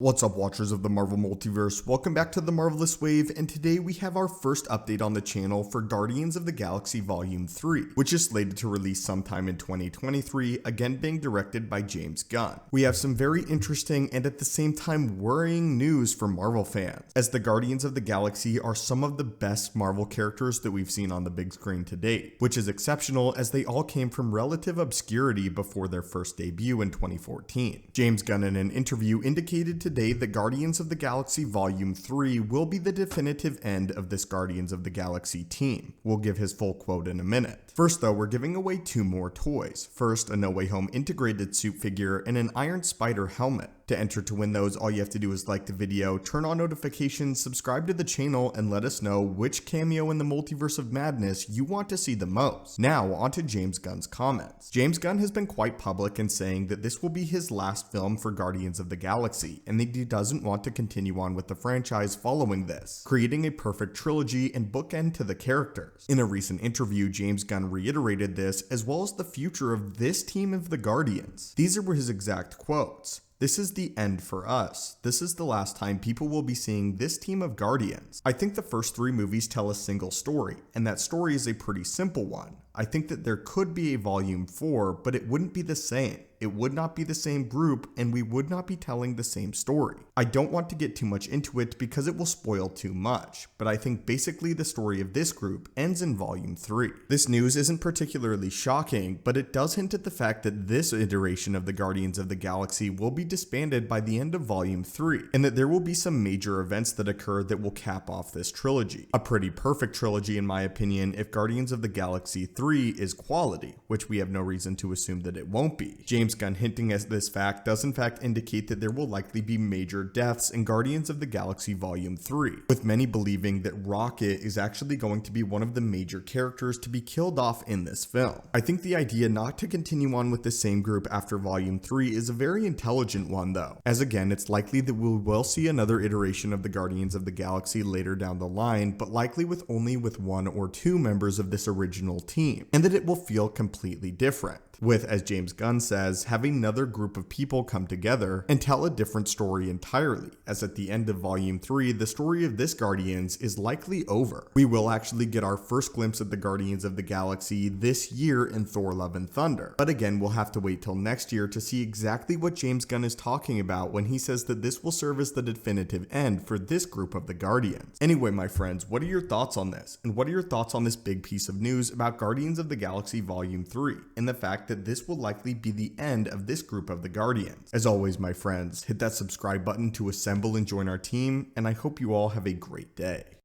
What's up, watchers of the Marvel Multiverse? Welcome back to the Marvelous Wave, and today we have our first update on the channel for Guardians of the Galaxy Volume 3, which is slated to release sometime in 2023, again being directed by James Gunn. We have some very interesting and at the same time worrying news for Marvel fans, as the Guardians of the Galaxy are some of the best Marvel characters that we've seen on the big screen to date, which is exceptional as they all came from relative obscurity before their first debut in 2014. James Gunn in an interview indicated today that Guardians of the Galaxy Volume 3 will be the definitive end of this Guardians of the Galaxy team. We'll give his full quote in a minute. First though, we're giving away 2 more toys. First, a No Way Home integrated suit figure and an Iron Spider helmet. To enter to win those, all you have to do is like the video, turn on notifications, subscribe to the channel, and let us know which cameo in the Multiverse of Madness you want to see the most. Now, on to James Gunn's comments. James Gunn has been quite public in saying that this will be his last film for Guardians of the Galaxy, and that he doesn't want to continue on with the franchise following this, creating a perfect trilogy and bookend to the characters. In a recent interview, James Gunn reiterated this, as well as the future of this team of the Guardians. These are his exact quotes. "This is the end for us. This is the last time people will be seeing this team of Guardians. I think the first 3 movies tell a single story, and that story is a pretty simple one. I think that there could be a Volume 4, but it wouldn't be the same. It would not be the same group, and we would not be telling the same story. I don't want to get too much into it because it will spoil too much, but I think basically the story of this group ends in Volume 3. This news isn't particularly shocking, but it does hint at the fact that this iteration of the Guardians of the Galaxy will be disbanded by the end of Volume 3, and that there will be some major events that occur that will cap off this trilogy. A pretty perfect trilogy in my opinion if Guardians of the Galaxy 3 is quality, which we have no reason to assume that it won't be. James Gunn hinting at this fact does in fact indicate that there will likely be major deaths in Guardians of the Galaxy Volume 3, with many believing that Rocket is actually going to be one of the major characters to be killed off in this film. I think the idea not to continue on with the same group after Volume 3 is a very intelligent one though, as again it's likely that we will see another iteration of the Guardians of the Galaxy later down the line, but likely with only 1 or 2 members of this original team, and that it will feel completely different, with, as James Gunn says, having another group of people come together and tell a different story entirely, as at the end of Volume 3, the story of this Guardians is likely over. We will actually get our first glimpse of the Guardians of the Galaxy this year in Thor: Love and Thunder, but again we'll have to wait till next year to see exactly what James Gunn is talking about when he says that this will serve as the definitive end for this group of the Guardians. Anyway, my friends, what are your thoughts on this? And what are your thoughts on this big piece of news about Guardians of the Galaxy Volume 3, and the fact that this will likely be the end of this group of the Guardians? As always, my friends, hit that subscribe button to assemble and join our team, and I hope you all have a great day.